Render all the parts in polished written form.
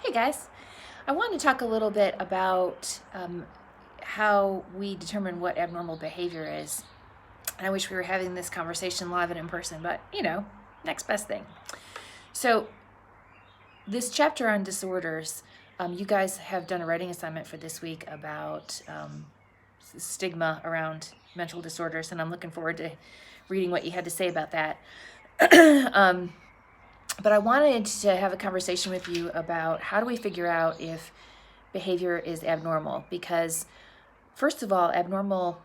Hey guys, I want to talk a little bit about how we determine what abnormal behavior is. And I wish we were having this conversation live and in person, but next best thing. So, this chapter on disorders, you guys have done a writing assignment for this week about stigma around mental disorders, and I'm looking forward to reading what you had to say about that. But I wanted to have a conversation with you about how do we figure out if behavior is abnormal, because first of all, abnormal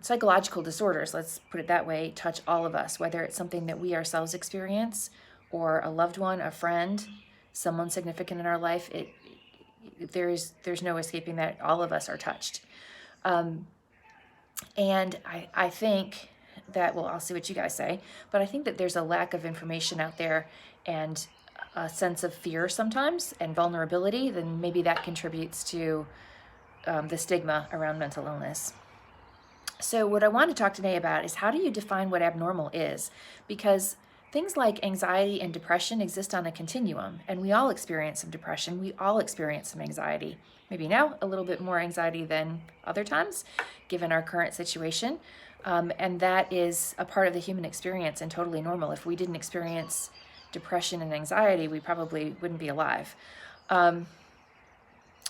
psychological disorders, let's put it that way, touch all of us, whether it's something that we ourselves experience or a loved one, a friend, someone significant in our life. There's no escaping that all of us are touched. And I think that, well, I'll see what you guys say, but I think that there's a lack of information out there and a sense of fear sometimes and vulnerability, then maybe that contributes to the stigma around mental illness. So what I want to talk today about is how do you define what abnormal is? Because things like anxiety and depression exist on a continuum, and we all experience some depression, we all experience some anxiety. Maybe now a little bit more anxiety than other times, given our current situation. And that is a part of the human experience and totally normal. If we didn't experience depression and anxiety, we probably wouldn't be alive.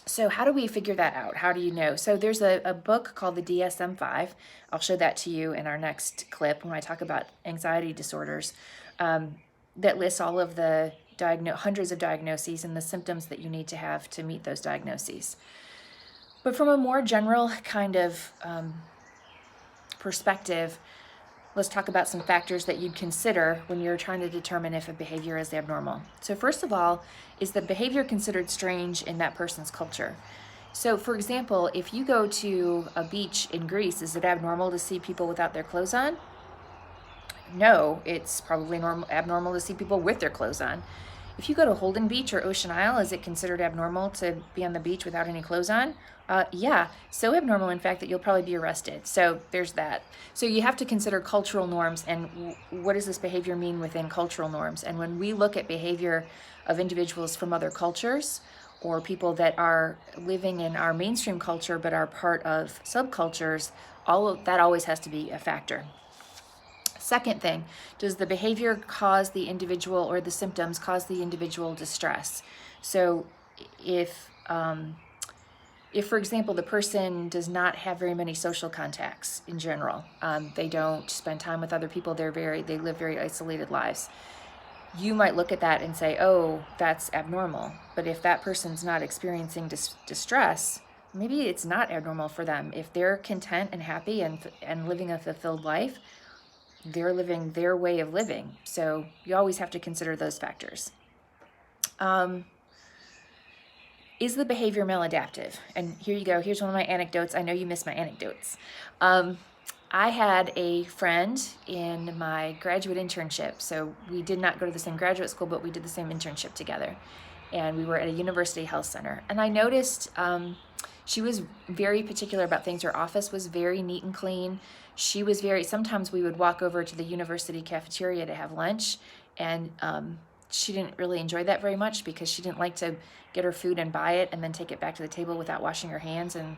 So how do we figure that out? How do you know? So there's a book called the DSM-5. I'll show that to you in our next clip when I talk about anxiety disorders, that lists all of the hundreds of diagnoses and the symptoms that you need to have to meet those diagnoses. But from a more general kind of perspective, let's talk about some factors that you'd consider when you're trying to determine if a behavior is abnormal. So first of all, is the behavior considered strange in that person's culture? So for example, if you go to a beach in Greece, is it abnormal to see people without their clothes on? No, it's probably abnormal to see people with their clothes on. If you go to Holden Beach or Ocean Isle, is it considered abnormal to be on the beach without any clothes on? Yeah, so abnormal, in fact, that you'll probably be arrested. So there's that. So you have to consider cultural norms and what does this behavior mean within cultural norms? And when we look at behavior of individuals from other cultures or people that are living in our mainstream culture but are part of subcultures, all of that always has to be a factor. Second thing, does the behavior cause the individual or the symptoms cause the individual distress? So if for example, the person does not have very many social contacts in general, they don't spend time with other people, they live very isolated lives, you might look at that and say, oh, that's abnormal. But if that person's not experiencing distress, maybe it's not abnormal for them. If they're content and happy and living a fulfilled life, they're living their way of living. So you always have to consider those factors. Is the behavior maladaptive? And here you go. Here's one of my anecdotes. I know you miss my anecdotes. I had a friend in my graduate internship. So we did not go to the same graduate school, but we did the same internship together. And we were at a university health center. And I noticed she was very particular about things. Her office was very neat and clean. Sometimes we would walk over to the university cafeteria to have lunch, and she didn't really enjoy that very much because she didn't like to get her food and buy it and then take it back to the table without washing her hands. And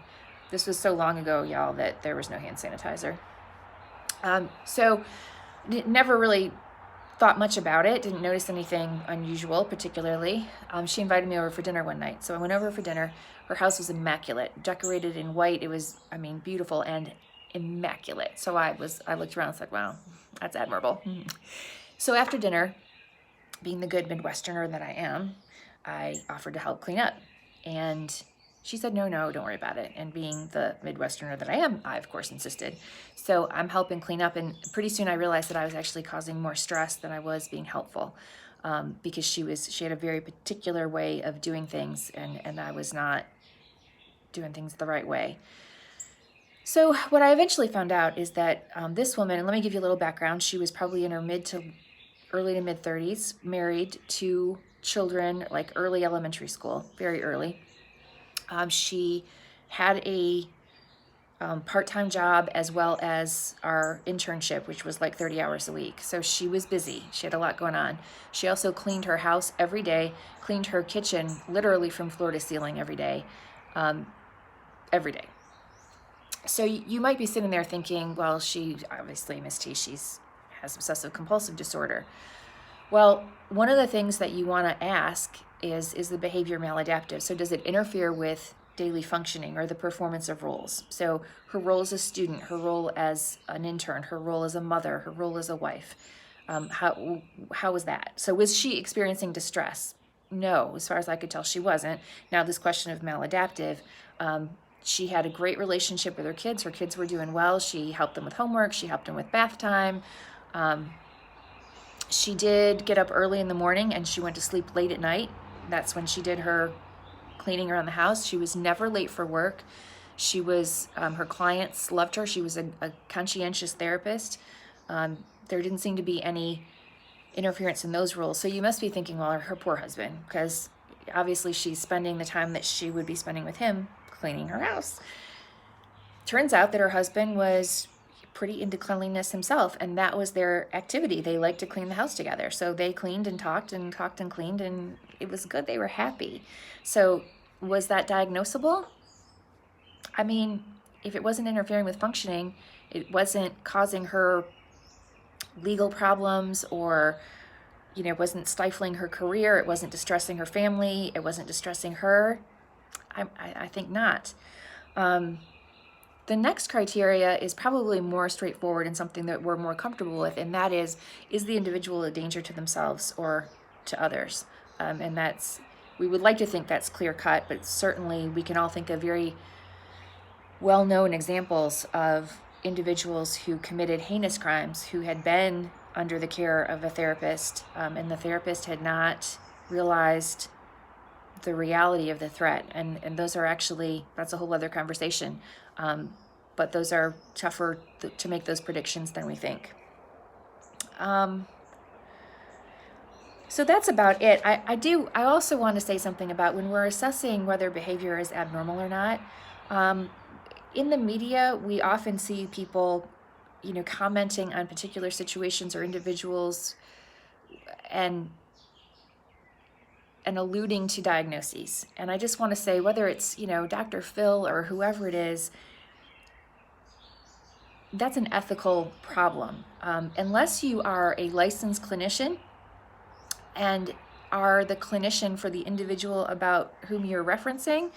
this was so long ago, y'all, that there was no hand sanitizer. So never really thought much about it, didn't notice anything unusual particularly. She invited me over for dinner one night. So I went over for dinner. Her house was immaculate, decorated in white. It was, beautiful and immaculate. So I looked around and said, wow, that's admirable. So after dinner, being the good Midwesterner that I am, I offered to help clean up. And she said, no, don't worry about it. And being the Midwesterner that I am, I, of course, insisted. So I'm helping clean up. And pretty soon I realized that I was actually causing more stress than I was being helpful, because she had a very particular way of doing things, and I was not doing things the right way. So what I eventually found out is that this woman, and let me give you a little background, she was probably in her early to mid 30s, married, 2 children, like early elementary school, very early. She had a part-time job as well as our internship, which was like 30 hours a week. So she was busy. She had a lot going on. She also cleaned her house every day, cleaned her kitchen literally from floor to ceiling every day. Every day. So you might be sitting there thinking, well, she obviously, Miss T, has obsessive compulsive disorder. Well, one of the things that you want to ask is the behavior maladaptive? So does it interfere with daily functioning or the performance of roles? So her role as a student, her role as an intern, her role as a mother, her role as a wife. How was that? So was she experiencing distress? No, as far as I could tell, she wasn't. Now this question of maladaptive, she had a great relationship with her kids. Her kids were doing well. She helped them with homework. She helped them with bath time. She did get up early in the morning and she went to sleep late at night. That's when she did her cleaning around the house. She was never late for work. She was, her clients loved her. She was a conscientious therapist. There didn't seem to be any interference in those rules. So you must be thinking, well, her poor husband, because obviously she's spending the time that she would be spending with him cleaning her house. Turns out that her husband was pretty into cleanliness himself, and that was their activity. They liked to clean the house together. So they cleaned and talked and cleaned, and it was good. They were happy. So was that diagnosable? I mean, if it wasn't interfering with functioning, it wasn't causing her legal problems, or wasn't stifling her career, it wasn't distressing her family, it wasn't distressing her, I think not. The next criteria is probably more straightforward and something that we're more comfortable with, and that is the individual a danger to themselves or to others? And we would like to think that's clear cut, but certainly we can all think of very well-known examples of individuals who committed heinous crimes, who had been under the care of a therapist, and the therapist had not realized the reality of the threat. And those are actually, that's a whole other conversation. But those are tougher to make those predictions than we think. So that's about it. I also want to say something about when we're assessing whether behavior is abnormal or not. In the media, we often see people, commenting on particular situations or individuals and alluding to diagnoses. And I just want to say, whether it's, Dr. Phil or whoever it is, that's an ethical problem. Unless you are a licensed clinician and are the clinician for the individual about whom you're referencing,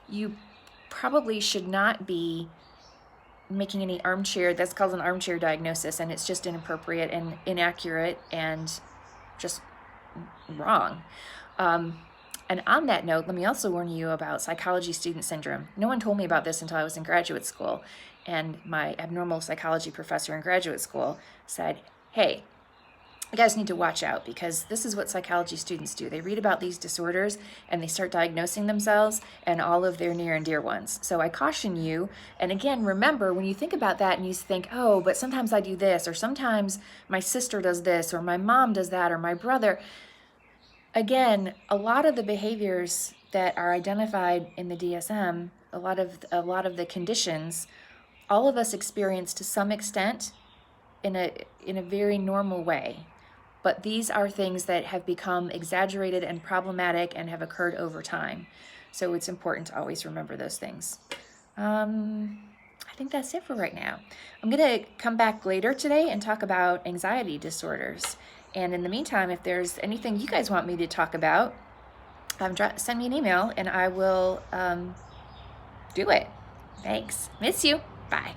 you probably should not be making any that's called an armchair diagnosis, and it's just inappropriate and inaccurate and just wrong. And on that note, let me also warn you about psychology student syndrome. No one told me about this until I was in graduate school, and my abnormal psychology professor in graduate school said, hey, you guys need to watch out, because this is what psychology students do. They read about these disorders and they start diagnosing themselves and all of their near and dear ones. So I caution you. And again, remember, when you think about that and you think, oh, but sometimes I do this, or sometimes my sister does this, or my mom does that, or my brother. Again, a lot of the behaviors that are identified in the DSM, a lot of the conditions, all of us experience to some extent in a very normal way. But these are things that have become exaggerated and problematic and have occurred over time. So it's important to always remember those things. I think that's it for right now. I'm going to come back later today and talk about anxiety disorders. And in the meantime, if there's anything you guys want me to talk about, send me an email and I will do it. Thanks. Miss you. Bye.